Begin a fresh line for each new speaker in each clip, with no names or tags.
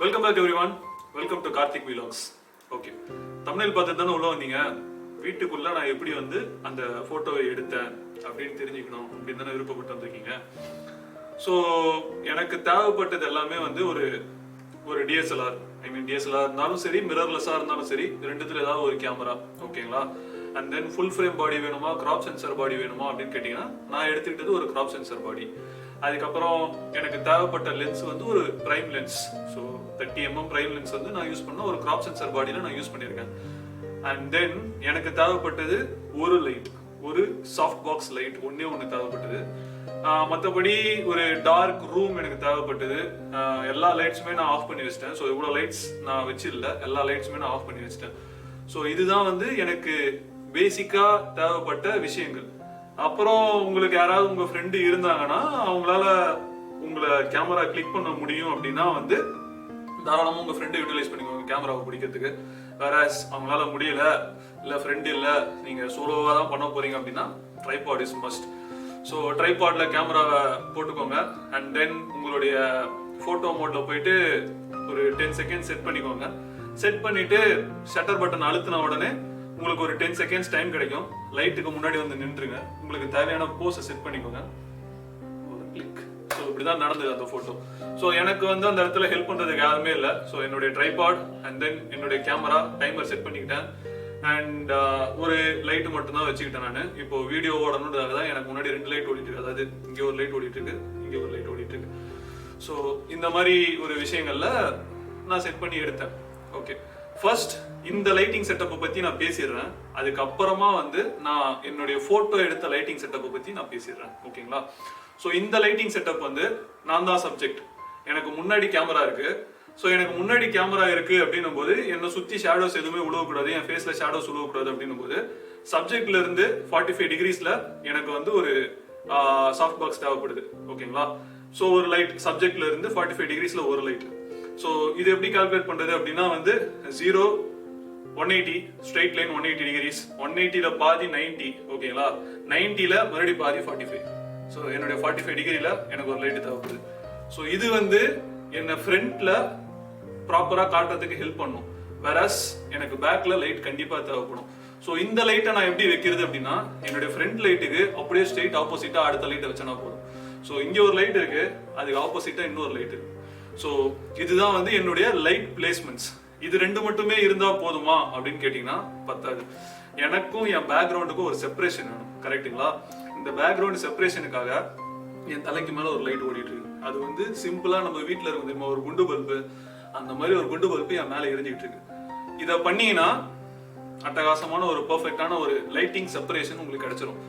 Welcome back everyone. Welcome to Karthic Vlogs. Okay. Tamil பார்த்து தான உள்ள வந்தீங்க. வீட்டுக்குள்ள நான் எப்படி வந்து அந்த போட்டோவை எடுத்தேன் அப்படினு தெரிஞ்சுக்கணும் அப்படி தான விருப்பப்பட்டு வந்திருக்கீங்க. சோ எனக்கு தேவைப்பட்டது எல்லாமே வந்து ஒரு DSLR. I mean DSLR இருந்தாலும் சரி, மிரர்லெஸ்ஸா இருந்தாலும் சரி, ரெண்டுத்துல ஏதாவது ஒரு கேமரா, ஓகேங்களா? And then full frame body வேணுமா, crop sensor body வேணுமா அப்படினு கேட்டிங்கனா நான் எடுத்துக்கிட்டது ஒரு crop sensor body. அதுக்கு அப்புறம் எனக்கு தேவைப்பட்ட லென்ஸ் வந்து ஒரு prime lens. So 30mm prime lens வந்து நான் யூஸ் பண்ண ஒரு crop sensor bodyல நான் யூஸ் பண்ணிருக்கேன். And then எனக்கு தேவைப்பட்டது ஒரு லைட், ஒரு சாஃப்ட் பாக்ஸ் லைட் ஒண்ணே தேவைப்பட்டது. மத்தபடி ஒரு டார்க் ரூம் எனக்கு தேவைப்பட்டது. எல்லா லைட்ஸுமே நான் ஆஃப் பண்ணி வச்சிட்டேன். சோ இவ்வளவு லைட்ஸ் நான் வச்சு இல்ல, எல்லா லைட்ஸுமே நான் ஆஃப் பண்ணி வச்சிட்டேன். சோ இதுதான் வந்து எனக்கு பேசிக்கா தேவைப்பட்ட விஷயங்கள். அப்புறம் உங்களுக்கு யாராவது உங்க ஃப்ரெண்டு இருந்தாங்கன்னா அவங்களால உங்களை கேமரா கிளிக் பண்ண முடியும் அப்படின்னா வந்து தாராளமா உங்க ஃப்ரெண்டை யூட்டிலைஸ் பண்ணிக்கோங்க கேமராவை பிடிக்கிறதுக்கு. வேற அவங்களால முடியல, இல்ல ஃப்ரெண்ட் இல்ல, நீங்க சோலோவா தான் பண்ண போறீங்க அப்படின்னா ட்ரைபாட் இஸ் மஸ்ட். ஸோ ட்ரைபாட்ல கேமராவை போட்டுக்கோங்க. அண்ட் தென் உங்களுடைய போட்டோ மோட்ல போயிட்டு ஒரு 10 செகண்ட் செட் பண்ணிக்கோங்க. செட் பண்ணிட்டு ஷட்டர் பட்டன் அழுத்தின உடனே உங்களுக்கு ஒரு 10 செகண்ட்ஸ் டைம் கிடைக்கும். லைட்டுக்கு முன்னாடி வந்து நின்றுங்க. உங்களுக்கு தேவையான போஸை செட் பண்ணிக்கோங்க. ஒரு கிளிக். ஸோ இப்படிதான் நடந்தது அந்த போட்டோ. ஸோ எனக்கு வந்து அந்த இடத்துல ஹெல்ப் பண்றதுக்கு யாருமே இல்லை. ஸோ என்னுடைய ட்ரைபாட் அண்ட் தென் என்னுடைய கேமரா டைமர் செட் பண்ணிக்கிட்டேன். அண்ட் ஒரு லைட் மட்டும் தான் வச்சுக்கிட்டேன் நான். இப்போ வீடியோ ஓடணுன்றதாக தான் எனக்கு முன்னாடி 2 லைட் ஓடிட்டு இருக்கு. அதாவது இங்கே ஒரு லைட் ஓடிட்டு இருக்கு, இங்கே ஒரு லைட் ஓடிட்டு இருக்கு. ஸோ இந்த மாதிரி ஒரு விஷயங்கள்ல நான் செட் பண்ணி எடுத்தேன். ஓகே, ஃபர்ஸ்ட் இந்த லைட்டிங் செட்டப்பை பத்தி நான் பேசிடுறேன். அதுக்கப்புறமா வந்து நான் என்னுடைய போட்டோ எடுத்த லைட்டிங் செட்டப்பை பத்தி நான் பேசிடுறேன். ஓகேங்களா? ஸோ இந்த லைட்டிங் செட்டப் வந்து நான் தான் சப்ஜெக்ட். எனக்கு முன்னாடி கேமரா இருக்கு. ஸோ எனக்கு முன்னாடி கேமரா இருக்கு அப்படின்னும் போது என்னை சுத்தி ஷேடோஸ் எதுவுமே உழவக்கூடாது, என் ஃபேஸ்ல ஷேடோஸ் உழவக்கூடாது அப்படின்னும் போது சப்ஜெக்ட்ல இருந்து 45 டிகிரிஸ்ல எனக்கு வந்து ஒரு சாஃப்ட் பாக்ஸ் தேவைப்படுது. ஓகேங்களா? ஸோ ஒரு லைட் சப்ஜெக்ட்ல இருந்து 45 டிகிரிஸ்ல ஒரு லைட். ஸோ இது எப்படி கால்குலேட் பண்றது அப்படின்னா வந்து 0 180 ஸ்ட்ரெயிட் லைன் 180 டிகிரிஸ், 180ல பாதி 90, ஓகேங்களா? 90ல மறுபடியும் பாதி 45. ஸோ என்னுடைய 45 டிகிரில எனக்கு ஒரு லைட் தேவைப்படுது. ஸோ இது வந்து என்ன ஃப்ரண்ட்ல ப்ராப்பரா காட்டுறதுக்கு ஹெல்ப் பண்ணும். வேறஸ் எனக்கு பேக்ல லைட் கண்டிப்பா தேவைப்படும். ஸோ இந்த லைட்டை நான் எப்படி வைக்கிறது அப்படின்னா என்னுடைய ஃப்ரண்ட் லைட்டுக்கு அப்படியே ஸ்ட்ரெயிட் ஆப்போசிட்டா அடுத்த லைட்டை வச்சனா போதும். ஸோ இங்க ஒரு லைட் இருக்கு, அதுக்கு ஆப்போசிட்டா இன்னொரு லைட் இருக்கு. ஸோ இதுதான் வந்து என்னுடைய லைட் பிளேஸ்மெண்ட்ஸ். இது ரெண்டு மட்டுமே இருந்தா போதுமா அப்படின்னு கேட்டீங்கன்னா பத்தாது. எனக்கும் என் பேக்ரவுண்டுக்கும் ஒரு செப்பரேஷன் வேணும். கரெக்டுங்களா? இந்த பேக்ரவுண்ட் செப்பரேஷனுக்காக என் தலைக்கு மேல ஒரு லைட் ஓடிட்டு இருக்கு. அது வந்து சிம்பிளா நம்ம வீட்டுல இருக்கும் ஒரு குண்டு பல்பு, அந்த மாதிரி ஒரு குண்டு பல்பு என் மேல எரிஞ்சிட்டு இருக்கு. இத பண்ணீங்கன்னா அட்டகாசமான ஒரு பெர்ஃபெக்டான ஒரு லைட்டிங் செப்பரேஷன் உங்களுக்கு கிடைச்சிடும்.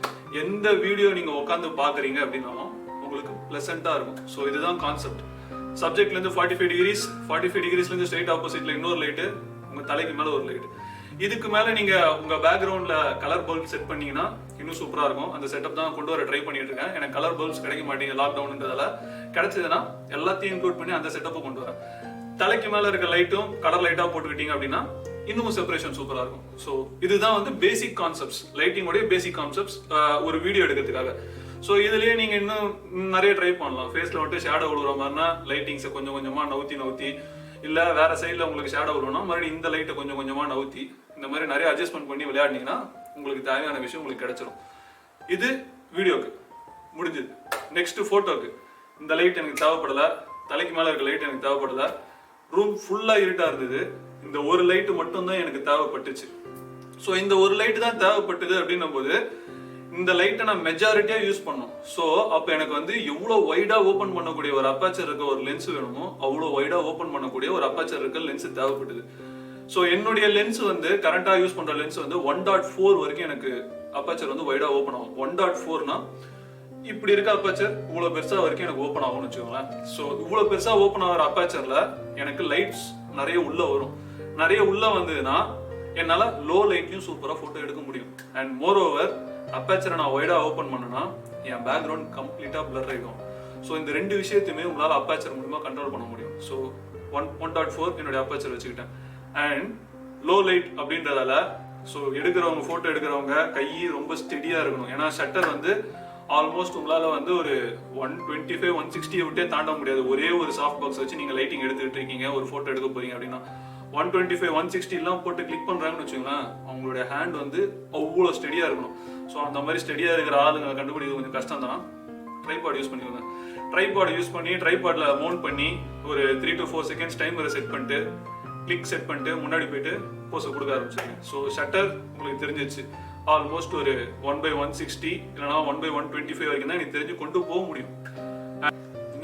எந்த வீடியோ நீங்க உட்காந்து பாக்குறீங்க அப்படின்னாலும் உங்களுக்கு பிளசண்டா இருக்கும். ஸோ இதுதான் கான்செப்ட். சப்ஜெக்ட்ல இருந்து 45 டிகிரிஸ், 45 டிகிரிஸ்ல இருந்து ஸ்ட்ரெயிட் ஆப்போசிட்ல இன்னொரு லைட், உங்க தலைக்கு மேல ஒரு லைட். இதுக்கு மேல நீங்க உங்க பேக்ரவுண்ட்ல கலர் பல்ப் செட் பண்ணீங்கன்னா இன்னும் சூப்பரா இருக்கும். அந்த செட்டப் தான் கொண்டு வர ட்ரை பண்ணிட்டு இருக்கேன். எனக்கு கலர் பல்ப்ஸ் கிடைக்க மாட்டேங்குது லாக்டவுன்ன்றதால. கிடைச்சதுன்னா எல்லாத்தையும் இன்க்ளூட் பண்ணி அந்த செட்டப்பை கொண்டு வரேன். தலைக்கு மேல இருக்க லைட்டும் கலர் லைட்டா போட்டுக்கிட்டீங்க அப்படின்னா இன்னும் செப்பரேஷன் சூப்பரா இருக்கும். ஸோ இதுதான் வந்து பேசிக் கான்செப்ட்ஸ், லைட்டிங்கோடைய பேசிக் கான்செப்ட்ஸ் ஒரு வீடியோ எடுக்கிறதுக்காக. ஸோ இதுலயே நீங்க இன்னும் நிறைய ட்ரை பண்ணலாம். ஃபேஸ்ல வந்துட்டு ஷேடோ விழுற மாதிரினா லைட்டிங்ஸை கொஞ்சம் கொஞ்சமா நவுத்தி, இல்ல வேற சைட்ல உங்களுக்கு ஷேடோ விழுனா மறுபடியும் இந்த லைட்டை கொஞ்சம் கொஞ்சமா நவுத்தி, இந்த மாதிரி நிறைய அட்ஜஸ்ட்மெண்ட் பண்ணி விளையாடினீங்கன்னா உங்களுக்கு தேவையான விஷயம் உங்களுக்கு கிடைச்சிடும். இது வீடியோக்கு முடிஞ்சது. நெக்ஸ்ட் போட்டோக்கு இந்த லைட் எனக்கு தேவைப்படல, தலைக்கு மேல இருக்க லைட் எனக்கு தேவைப்படல, ரூம் ஃபுல்லா இருட்டா இருந்தது. இந்த ஒரு லைட் மட்டும் தான் எனக்கு தேவைப்பட்டுச்சு. ஸோ இந்த ஒரு லைட் தான் தேவைப்பட்டது அப்படின்னும் போது இந்த லைட்டை நான் மெஜாரிட்டியா யூஸ் பண்ணோம். ஸோ அப்போ எனக்கு வந்து எவ்வளவு வைடா ஓப்பன் பண்ணக்கூடிய ஒரு அப்பாச்சர் இருக்க ஒரு லென்ஸ் வேணுமோ அவ்வளோ வைடா ஓப்பன் பண்ணக்கூடிய ஒரு அப்பாச்சர் இருக்க லென்ஸ் தேவைப்படுது. ஸோ என்னுடைய லென்ஸ் வந்து கரண்டா யூஸ் பண்ற லென்ஸ் வந்து 1.4 வரைக்கும் எனக்கு அப்பாச்சர் வந்து வைடா ஓப்பன் ஆகும். 1.4னா இப்படி இருக்க அப்பாச்சர் இவ்வளவு பெருசா வரைக்கும் எனக்கு ஓப்பன் ஆகும்னு வச்சுக்கோங்களேன். ஸோ இவ்வளவு பெருசா ஓப்பன் ஆகிற அப்பாச்சர்ல எனக்கு லைட்ஸ் நிறைய உள்ள வரும். நிறைய உள்ள வந்ததுன்னா என்னால லோ லைட்லயும் சூப்பரா போட்டோ எடுக்க முடியும். அண்ட் மோர் ஓவர் அப்பாச்சரை நான் வைடா ஓப்பன் பண்ணனா என் பேக்ரவுண்ட் கம்ப்ளீட்டா பிளர் ஆயிடும். ஸோ இந்த ரெண்டு விஷயத்தையுமே உங்களால அப்பாச்சர் மூலமா கண்ட்ரோல் பண்ண முடியும். ஸோ 1.4 என்னுடைய அப்பாச்சர் வச்சுக்கிட்டேன். அண்ட் லோ லைட் அப்படின்றதால ஸோ எடுக்கிறவங்க போட்டோ எடுக்கிறவங்க கை ரொம்ப ஸ்டெடியா இருக்கணும். ஏன்னா ஷட்டர் வந்து ஆல்மோஸ்ட் உங்களால வந்து ஒரு 125 160 விட்டே தாண்ட முடியாது. ஒரே ஒரு சாஃப்ட் பாக்ஸ் வச்சு நீங்க லைட்டிங் எடுத்துட்டு இருக்கீங்க, ஒரு போட்டோ எடுக்க போறீங்க அப்படின்னா 125 160 எல்லாம் போட்டு கிளிக் பண்றாங்கன்னு வச்சுக்கோங்களேன், அவங்களுடைய ஹேண்ட் வந்து அவ்வளோ ஸ்டெடியா இருக்கணும். ஸோ அந்த மாதிரி ஸ்டெடியா இருக்கிற ஆளுங்க கண்டுபிடிக்கிறது கொஞ்சம் கஷ்டம் தான். ட்ரைபாட் யூஸ் பண்ணிக்கோங்க. ட்ரைபாட் யூஸ் பண்ணி ட்ரைபாட்ல மவுண்ட் பண்ணி ஒரு 3 to 4 செகண்ட்ஸ் டைமரை செட் பண்ணிட்டு கிளிக் செட் பண்ணிட்டு முன்னாடி போயிட்டு போஸை கொடுக்க ஆரம்பிச்சிருங்க. ஸோ ஷட்டர் உங்களுக்கு தெரிஞ்சிச்சு. ஆல்மோஸ்ட் ஒரு 1/160 இல்லைனா 1/125 வரைக்கும் தான் எனக்கு தெரிஞ்சு கொண்டு போக முடியும்.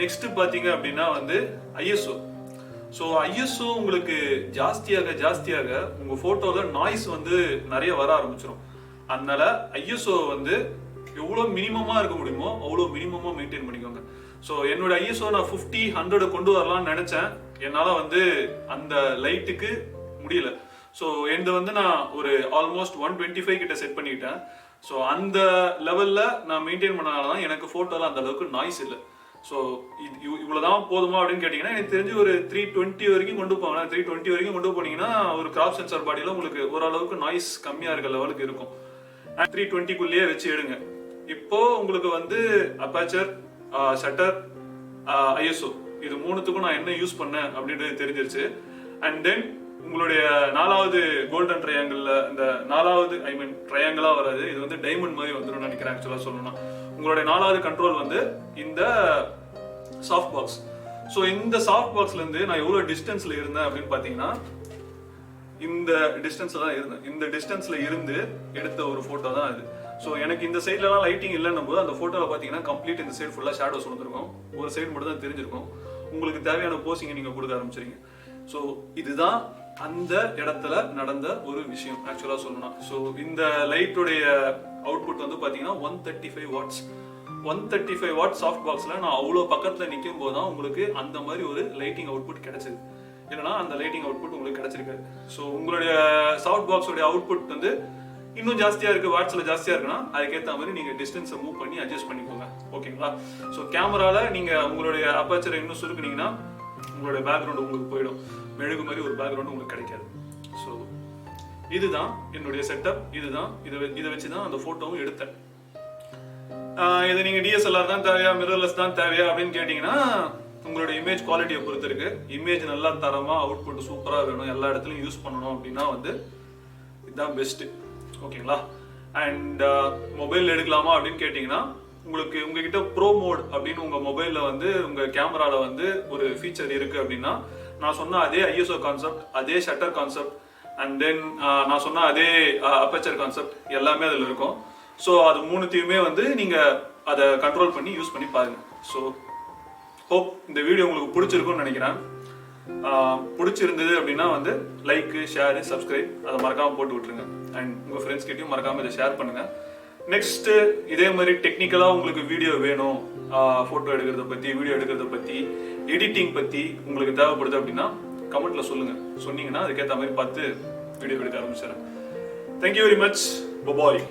நெக்ஸ்ட் பாத்தீங்க அப்படின்னா வந்து ஐஎஸ்ஓ. ஸோ ஐஎஸ்ஓ உங்களுக்கு ஜாஸ்தியாக உங்க போட்டோல நாய்ஸ் வந்து நிறைய வர ஆரம்பிச்சிடும். அதனால ஐஎஸ்ஓ வந்து எவ்வளோ மினிமமா இருக்க முடியுமோ அவ்வளோ மினிமமா மெயின்டைன் பண்ணிக்கோங்க. ஸோ என்னோட ஐஎஸ்ஓ நான் 50 100 கொண்டு வரலாம்னு நினைச்சேன். என்னால வந்து அந்த லைட்டுக்கு முடியல. ஸோ எந்த வந்து நான் ஒரு ஆல்மோஸ்ட் 125 கிட்ட செட் பண்ணிக்கிட்டேன். ஸோ அந்த லெவல்ல நான் மெயின்டைன் பண்ணனால தான் எனக்கு போட்டோல அந்த அளவுக்கு நாய்ஸ் இல்லை. ஸோ இவ்வளவுதான் போதுமா அப்படின்னு கேட்டீங்கன்னா எனக்கு தெரிஞ்சு ஒரு 320 வரைக்கும் கொண்டு போவாங்க. 320 வரைக்கும் கொண்டு போனீங்கன்னா ஒரு கிராப் சென்சார் பாடியில உங்களுக்கு ஓரளவுக்கு நாய்ஸ் கம்மியா இருக்க லெவலுக்கு இருக்கும். 320க்குள்ளேயே வச்சு எடுங்க. இப்போ உங்களுக்கு வந்து அப்பேச்சர், ஷட்டர், ஐஎஸ்ஓ இது மூணுத்துக்கும் நான் என்ன யூஸ் பண்ணேன் அப்படின்றது தெரிஞ்சிருச்சு. அண்ட் தென் உங்களுடைய 4வது கோல்டன் ட்ரையாங்கிள், இந்த 4வது ட்ரையாங்கிளா வராது, இது வந்து டைமண்ட் மாதிரி வந்துடும் நினைக்கிறேன். ஆக்சுவலா சொல்லணும்னா உங்களுடைய 4வது கண்ட்ரோல் வந்து இந்த சாஃப்ட் பாக்ஸ். ஸோ இந்த சாஃப்ட் பாக்ஸ்ல இருந்து நான் எவ்வளவு டிஸ்டன்ஸ்ல இருந்தேன் அப்படின்னு பாத்தீங்கன்னா இந்த டிஸ்டன்ஸ்ல தான் இருந்தேன். இந்த டிஸ்டன்ஸ்ல இருந்து எடுத்த ஒரு போட்டோ தான் இது. ஸோ எனக்கு இந்த சைட்லலாம் லைட்டிங் இல்லைன்னும் போது அந்த போட்டோல பாத்தீங்கன்னா கம்ப்ளீட் இந்த சைடு ஃபுல்லா ஷேடோஸ் வந்துருக்கும், ஒரு சைடு மட்டும் தான் தெரிஞ்சிருக்கும். உங்களுக்கு தேவையான போசிங்க நீங்க கொடுக்க ஆரம்பிச்சிருங்க. ஸோ இதுதான் அந்த இடத்துல நடந்த ஒரு விஷயம் ஆக்சுவலா சொல்லணும். ஸோ இந்த லைட்டுடைய அவுட்புட் வந்து பாத்தீங்கன்னா 135 வாட்ஸ். 135 வாட் சாஃப்ட் பாக்ஸ்ல நான் அவ்வளோ பக்கத்துல நிற்கும் போது தான் உங்களுக்கு அந்த மாதிரி ஒரு லைட்டிங் அவுட்புட் கிடைச்சது. இல்லைன்னா அந்த லைட்டிங் அவுட்புட் உங்களுக்கு கிடைச்சிருக்காரு. ஸோ உங்களுடைய சாஃப்ட் பாக்ஸோட அவுட்புட் வந்து இன்னும் ஜாஸ்தியா இருக்கு, வாட்ஸ்ல ஜாஸ்தியா இருக்குன்னா அதுக்கேற்ற மாதிரி நீங்க டிஸ்டன்ஸை மூவ் பண்ணி அட்ஜஸ்ட் பண்ணிக்கோங்க. ஓகேங்களா? ஸோ கேமரால நீங்க உங்களுடைய அப்பேச்சரை இன்னும் சுருக்குனீங்கன்னா உங்களுடைய பேக்ரவுண்ட் உங்களுக்கு போயிடும். மெழுகு மாதிரி ஒரு பேக்ரவுண்ட் உங்களுக்கு கிடைக்காது. ஸோ இதுதான் என்னுடைய செட்டப். இதை வச்சுதான் அந்த போட்டோவும் எடுத்தேன். இது நீங்க டிஎஸ்எல்ஆர் தான் தேவையா, மிரர்லெஸ் தான் தேவையா அப்படின்னு கேட்டீங்கன்னா உங்களோட இமேஜ் குவாலிட்டியை பொறுத்து இருக்கு. இமேஜ் நல்லா தரமா அவுட்புட் சூப்பரா வேணும், எல்லா இடத்துலயும் யூஸ் பண்ணணும் அப்படின்னா வந்து இதுதான் பெஸ்ட். ஓகேங்களா? அண்ட் மொபைல் எடுக்கலாமா அப்படின்னு கேட்டீங்கன்னா உங்களுக்கு உங்ககிட்ட ப்ரோ மோட் அப்படின்னு உங்க மொபைல்ல வந்து உங்க கேமரால வந்து ஒரு ஃபீச்சர் இருக்கு அப்படின்னா நான் சொன்ன அதே ஐஎஸ்ஓ கான்செப்ட், அதே ஷட்டர் கான்செப்ட், அண்ட் தென் நான் சொன்ன அதே அப்பேச்சர் கான்செப்ட் எல்லாமே அதில் இருக்கும். ஸோ அது மூணுத்தையுமே வந்து நீங்க அதை கண்ட்ரோல் பண்ணி யூஸ் பண்ணி பாருங்க. ஸோ ஹோப் இந்த வீடியோ உங்களுக்கு பிடிச்சிருக்கும்னு நினைக்கிறேன். பிடிச்சிருந்தது அப்படின்னா வந்து லைக், ஷேர், சப்ஸ்கிரைப் அதை மறக்காம போட்டு விட்டுருங்க. அண்ட் உங்க ஃப்ரெண்ட்ஸ் கிட்டயும் மறக்காம இதை ஷேர் பண்ணுங்க. நெக்ஸ்ட் இதே மாதிரி டெக்னிக்கலா உங்களுக்கு வீடியோ வேணும், போட்டோ எடுக்கிறத பத்தி, வீடியோ எடுக்கிறத பத்தி, எடிட்டிங் பத்தி உங்களுக்கு தேவைப்படுது அப்படின்னா கமெண்ட்ல சொல்லுங்க. சொன்னீங்கன்னா அதுக்கேற்ற மாதிரி பார்த்து வீடியோ எடுக்க ஆரம்பிச்சிடறேன். Thank you very much. பாய்.